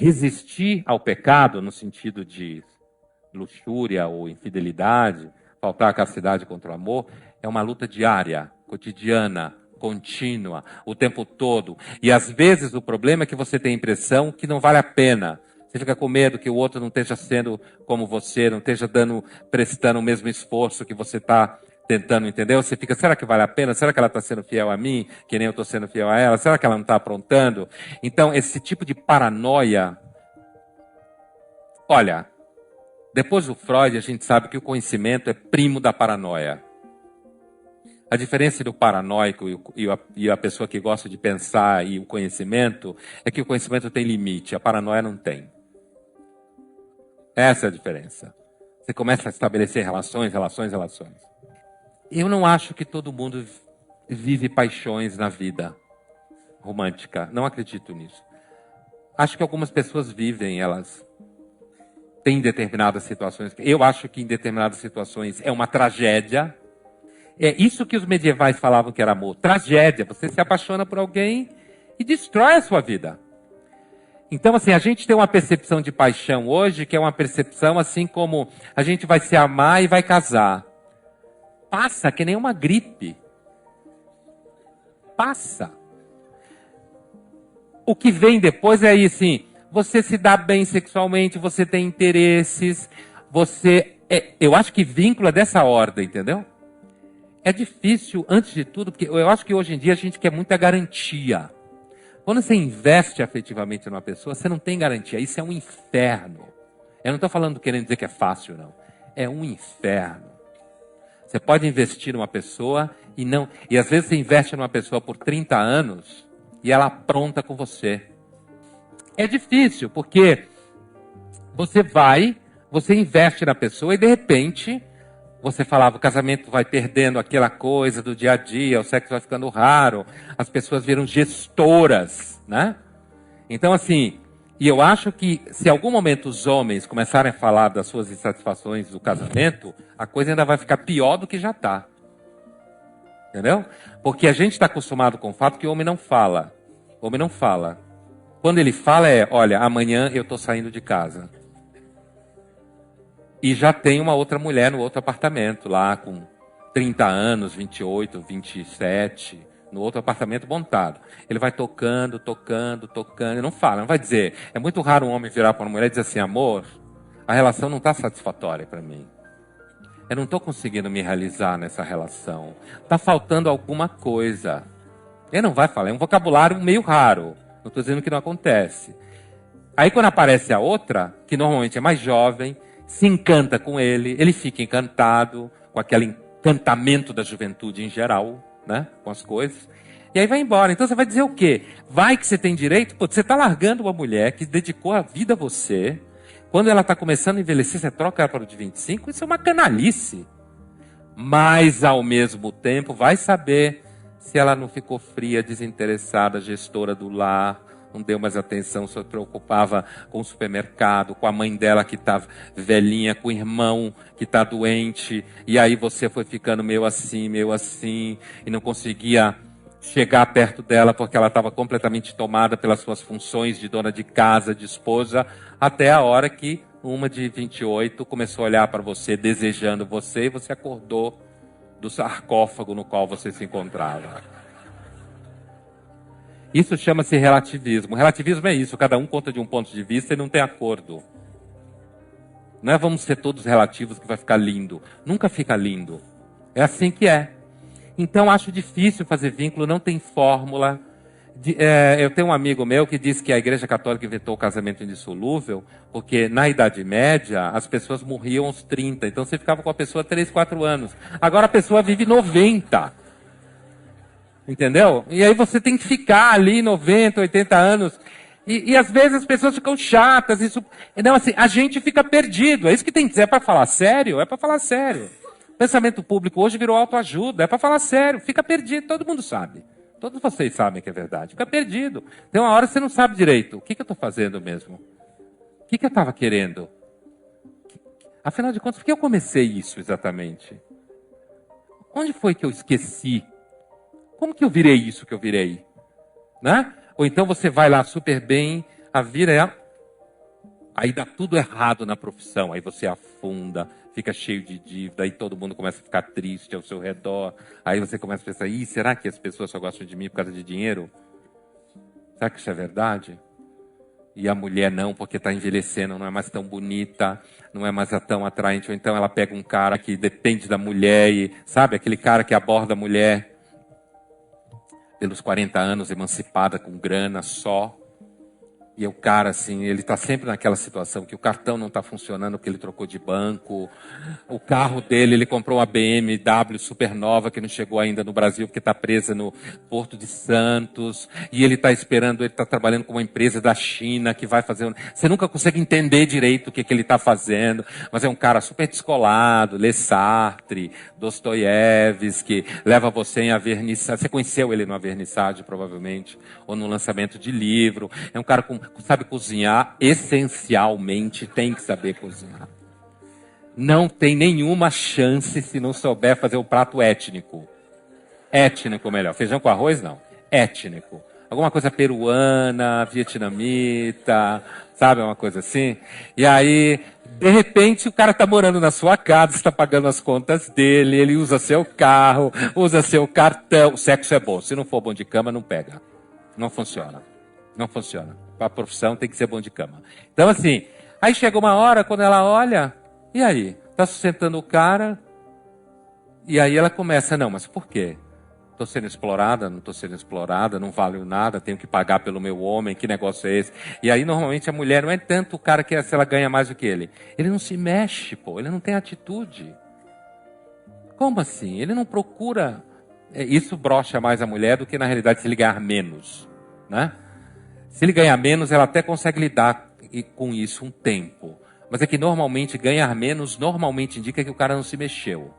resistir ao pecado, no sentido de luxúria ou infidelidade, faltar a castidade contra o amor, é uma luta diária, cotidiana, contínua, o tempo todo. E às vezes o problema é que você tem a impressão que não vale a pena. Você fica com medo que o outro não esteja sendo como você, não esteja prestando o mesmo esforço que você está tentando, entendeu? Você fica, será que vale a pena? Será que ela está sendo fiel a mim, que nem eu estou sendo fiel a ela? Será que ela não está aprontando? Então, esse tipo de paranoia... Olha, depois do Freud, a gente sabe que o conhecimento é primo da paranoia. A diferença do paranoico e a pessoa que gosta de pensar e o conhecimento é que o conhecimento tem limite, a paranoia não tem. Essa é a diferença. Você começa a estabelecer relações. Eu não acho que todo mundo vive paixões na vida romântica. Não acredito nisso. Acho que algumas pessoas vivem, elas têm determinadas situações. Eu acho que em determinadas situações é uma tragédia. É isso que os medievais falavam que era amor. Tragédia. Você se apaixona por alguém e destrói a sua vida. Então, assim, a gente tem uma percepção de paixão hoje, que é uma percepção assim como a gente vai se amar e vai casar. Passa que nem uma gripe. Passa. O que vem depois é aí, assim, você se dá bem sexualmente, você tem interesses, eu acho que vínculo é dessa ordem, entendeu? É difícil, antes de tudo, porque eu acho que hoje em dia a gente quer muita garantia. Quando você investe afetivamente numa pessoa, você não tem garantia. Isso é um inferno. Eu não estou falando querendo dizer que é fácil, não. É um inferno. Você pode investir numa pessoa e às vezes você investe numa pessoa por 30 anos e ela apronta com você. É difícil, porque você investe na pessoa e de repente você falava, o casamento vai perdendo aquela coisa do dia a dia, o sexo vai ficando raro, as pessoas viram gestoras, né? Então, assim, e eu acho que se em algum momento os homens começarem a falar das suas insatisfações do casamento, a coisa ainda vai ficar pior do que já está. Entendeu? Porque a gente está acostumado com o fato que o homem não fala. O homem não fala. Quando ele fala olha, amanhã eu estou saindo de casa. E já tem uma outra mulher no outro apartamento, lá com 30 anos, 28, 27, no outro apartamento montado. Ele vai tocando, e não fala, não vai dizer. É muito raro um homem virar para uma mulher e dizer assim, amor, a relação não está satisfatória para mim. Eu não estou conseguindo me realizar nessa relação. Está faltando alguma coisa. Ele não vai falar, é um vocabulário meio raro. Não estou dizendo que não acontece. Aí quando aparece a outra, que normalmente é mais jovem, se encanta com ele, ele fica encantado com aquele encantamento da juventude em geral, né? Com as coisas. E aí vai embora. Então você vai dizer o quê? Vai que você tem direito? Pô, você está largando uma mulher que dedicou a vida a você. Quando ela está começando a envelhecer, você troca ela para o de 25? Isso é uma canalice. Mas, ao mesmo tempo, vai saber se ela não ficou fria, desinteressada, gestora do lar, não deu mais atenção, só se preocupava com o supermercado, com a mãe dela que está velhinha, com o irmão que está doente, e aí você foi ficando meio assim, e não conseguia chegar perto dela porque ela estava completamente tomada pelas suas funções de dona de casa, de esposa, até a hora que uma de 28 começou a olhar para você, desejando você, e você acordou do sarcófago no qual você se encontrava. Isso chama-se relativismo. Relativismo é isso, cada um conta de um ponto de vista e não tem acordo. Não é vamos ser todos relativos que vai ficar lindo. Nunca fica lindo. É assim que é. Então acho difícil fazer vínculo, não tem fórmula. Eu tenho um amigo meu que diz que a Igreja Católica inventou o casamento indissolúvel, porque na Idade Média as pessoas morriam aos 30, então você ficava com a pessoa 3, 4 anos. Agora a pessoa vive 90. Entendeu? E aí você tem que ficar ali 90, 80 anos. E às vezes as pessoas ficam chatas. Não, assim, a gente fica perdido. É isso que tem que dizer. É para falar sério? É para falar sério. O pensamento público hoje virou autoajuda. É para falar sério. Fica perdido. Todo mundo sabe. Todos vocês sabem que é verdade. Fica perdido. Tem uma hora que você não sabe direito. O que eu estou fazendo mesmo? O que eu estava querendo? Afinal de contas, por que eu comecei isso exatamente? Onde foi que eu esqueci? Como que eu virei isso que eu virei? Né? Ou então você vai lá super bem, a vida Aí dá tudo errado na profissão, aí você afunda, fica cheio de dívida, aí todo mundo começa a ficar triste ao seu redor. Aí você começa a pensar, será que as pessoas só gostam de mim por causa de dinheiro? Será que isso é verdade? E a mulher não, porque está envelhecendo, não é mais tão bonita, não é mais tão atraente. Ou então ela pega um cara que depende da mulher, e sabe, aquele cara que aborda a mulher pelos 40 anos, emancipada, com grana só. E o cara, assim, ele está sempre naquela situação que o cartão não está funcionando porque ele trocou de banco. O carro dele, ele comprou uma BMW super nova que não chegou ainda no Brasil porque está presa no Porto de Santos. E ele está esperando, ele está trabalhando com uma empresa da China que vai fazer... Você nunca consegue entender direito o que ele está fazendo. Mas é um cara super descolado, lê Sartre, Dostoiévski, leva você em vernissage. Você conheceu ele numa vernissage, provavelmente, ou no lançamento de livro. É um cara com sabe cozinhar, essencialmente tem que saber cozinhar. Não tem nenhuma chance se não souber fazer o prato étnico. Étnico melhor. Feijão com arroz, não. Étnico. Alguma coisa peruana, vietnamita, sabe? Uma coisa assim. E aí, de repente, o cara está morando na sua casa, está pagando as contas dele, ele usa seu carro, usa seu cartão. O sexo é bom. Se não for bom de cama, não pega. Não funciona. Não funciona. Para a profissão tem que ser bom de cama. Então, assim, aí chega uma hora, quando ela olha, e aí? Está sustentando o cara, e aí ela começa, não, mas por quê? Estou sendo explorada, não estou sendo explorada, não valho nada, tenho que pagar pelo meu homem, que negócio é esse? E aí, normalmente, a mulher não é tanto o cara que se ela ganha mais do que ele. Ele não se mexe, pô, ele não tem atitude. Como assim? Ele não procura... Isso brocha mais a mulher do que, na realidade, se ele ganhar menos, né? Se ele ganhar menos, ela até consegue lidar com isso um tempo. Mas é que normalmente ganhar menos, normalmente indica que o cara não se mexeu.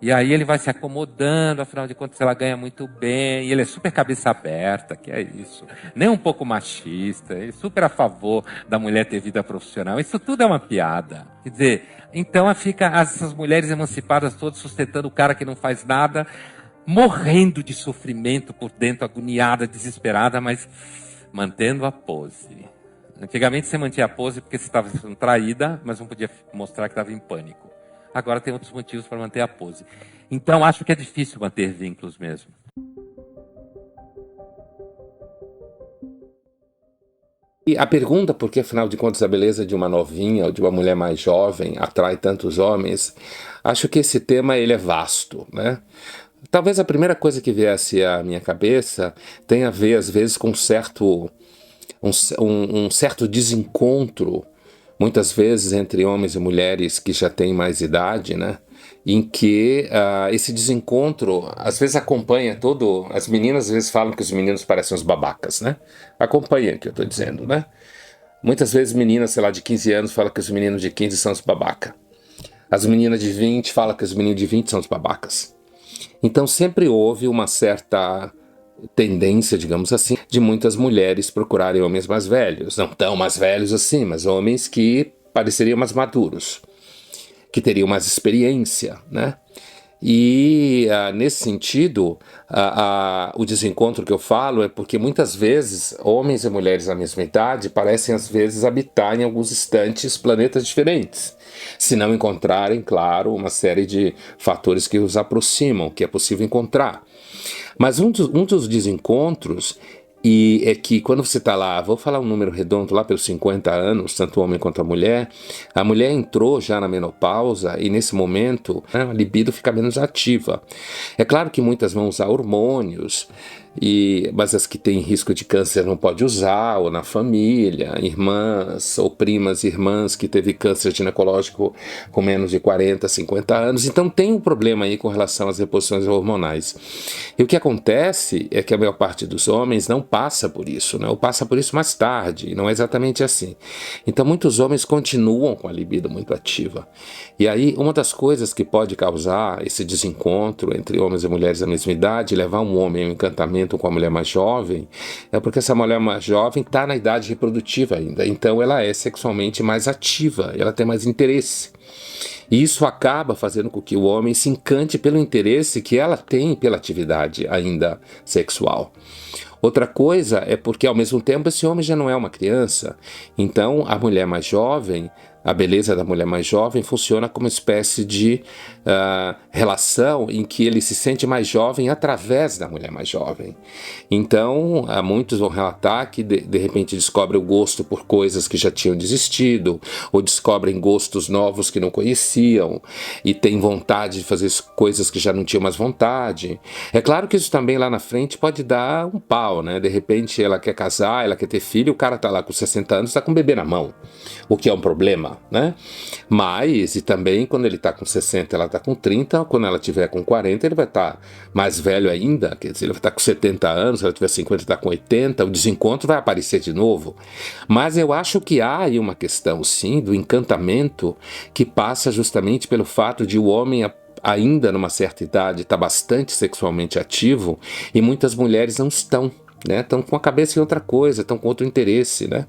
E aí ele vai se acomodando, afinal de contas ela ganha muito bem, e ele é super cabeça aberta, que é isso. Nem um pouco machista, ele é super a favor da mulher ter vida profissional. Isso tudo é uma piada. Quer dizer, então fica essas mulheres emancipadas todas sustentando o cara que não faz nada, morrendo de sofrimento por dentro, agoniada, desesperada, mas... mantendo a pose. Antigamente você mantinha a pose porque você estava sendo traída, mas não podia mostrar que estava em pânico. Agora tem outros motivos para manter a pose. Então acho que é difícil manter vínculos mesmo. E a pergunta, por que afinal de contas a beleza de uma novinha ou de uma mulher mais jovem atrai tantos homens, acho que esse tema ele é vasto, né? Talvez a primeira coisa que viesse à minha cabeça tenha a ver, às vezes, com um certo desencontro, muitas vezes, entre homens e mulheres que já têm mais idade, né? Em que esse desencontro, às vezes, acompanha todo... As meninas, às vezes, falam que os meninos parecem uns babacas, né? Acompanha o que eu estou dizendo, né? Muitas vezes, meninas, sei lá, de 15 anos falam que os meninos de 15 são os babacas. As meninas de 20 falam que os meninos de 20 são os babacas. Então sempre houve uma certa tendência, digamos assim, de muitas mulheres procurarem homens mais velhos. Não tão mais velhos assim, mas homens que pareceriam mais maduros, que teriam mais experiência, né? E nesse sentido, o desencontro que eu falo é porque muitas vezes homens e mulheres da mesma idade parecem às vezes habitar em alguns instantes planetas diferentes, se não encontrarem, claro, uma série de fatores que os aproximam, que é possível encontrar. Mas um dos desencontros é que quando você está lá, vou falar um número redondo, lá pelos 50 anos, tanto o homem quanto a mulher entrou já na menopausa e nesse momento a libido fica menos ativa. É claro que muitas vão usar hormônios, mas as que têm risco de câncer não pode usar, ou na família, irmãs ou primas, irmãs que teve câncer ginecológico com menos de 40, 50 anos. Então tem um problema aí com relação às reposições hormonais. E o que acontece é que a maior parte dos homens não passa por isso, né? Ou passa por isso mais tarde, não é exatamente assim. Então muitos homens continuam com a libido muito ativa. E aí uma das coisas que pode causar esse desencontro entre homens e mulheres da mesma idade, levar um homem ao encantamento com a mulher mais jovem, é porque essa mulher mais jovem está na idade reprodutiva ainda, então ela é sexualmente mais ativa, ela tem mais interesse. E isso acaba fazendo com que o homem se encante pelo interesse que ela tem pela atividade ainda sexual. Outra coisa é porque, ao mesmo tempo, esse homem já não é uma criança. Então, a mulher mais jovem, a beleza da mulher mais jovem funciona como uma espécie de relação em que ele se sente mais jovem através da mulher mais jovem. Então, muitos vão relatar que de repente descobrem o gosto por coisas que já tinham desistido, ou descobrem gostos novos que não conheciam, e têm vontade de fazer coisas que já não tinham mais vontade. É claro que isso também lá na frente pode dar um pau, né? De repente ela quer casar, ela quer ter filho, o cara tá lá com 60 anos, tá com um bebê na mão, o que é um problema, né? Mas, e também quando ele tá com 60, ela tá com 30, quando ela tiver com 40, ele vai estar mais velho ainda, quer dizer, ele vai estar com 70 anos, se ela tiver 50, tá com 80, o desencontro vai aparecer de novo. Mas eu acho que há aí uma questão, sim, do encantamento que passa justamente pelo fato de o homem ainda numa certa idade está bastante sexualmente ativo e muitas mulheres não estão. Estão com a cabeça em outra coisa, estão com outro interesse, né?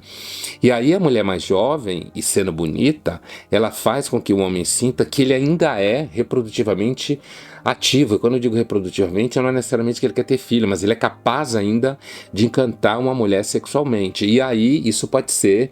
E aí a mulher mais jovem, e sendo bonita, ela faz com que o homem sinta que ele ainda é reprodutivamente ativo. E quando eu digo reprodutivamente, não é necessariamente que ele quer ter filho, mas ele é capaz ainda de encantar uma mulher sexualmente. E aí isso pode ser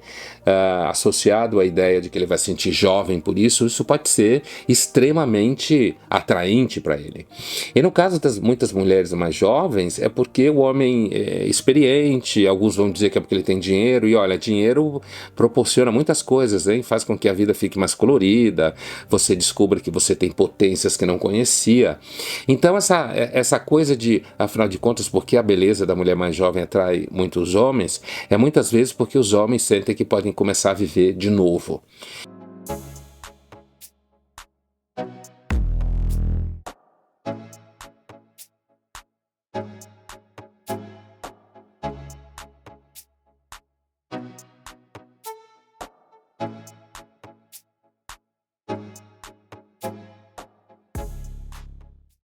associado à ideia de que ele vai se sentir jovem por isso, isso pode ser extremamente atraente para ele. E no caso das muitas mulheres mais jovens, é porque o homem é experiente, alguns vão dizer que é porque ele tem dinheiro, e olha, dinheiro proporciona muitas coisas, hein? Faz com que a vida fique mais colorida, você descubra que você tem potências que não conhecia. Então essa coisa de, afinal de contas, por que a beleza da mulher mais jovem atrai muitos homens, é muitas vezes porque os homens sentem que podem começar a viver de novo.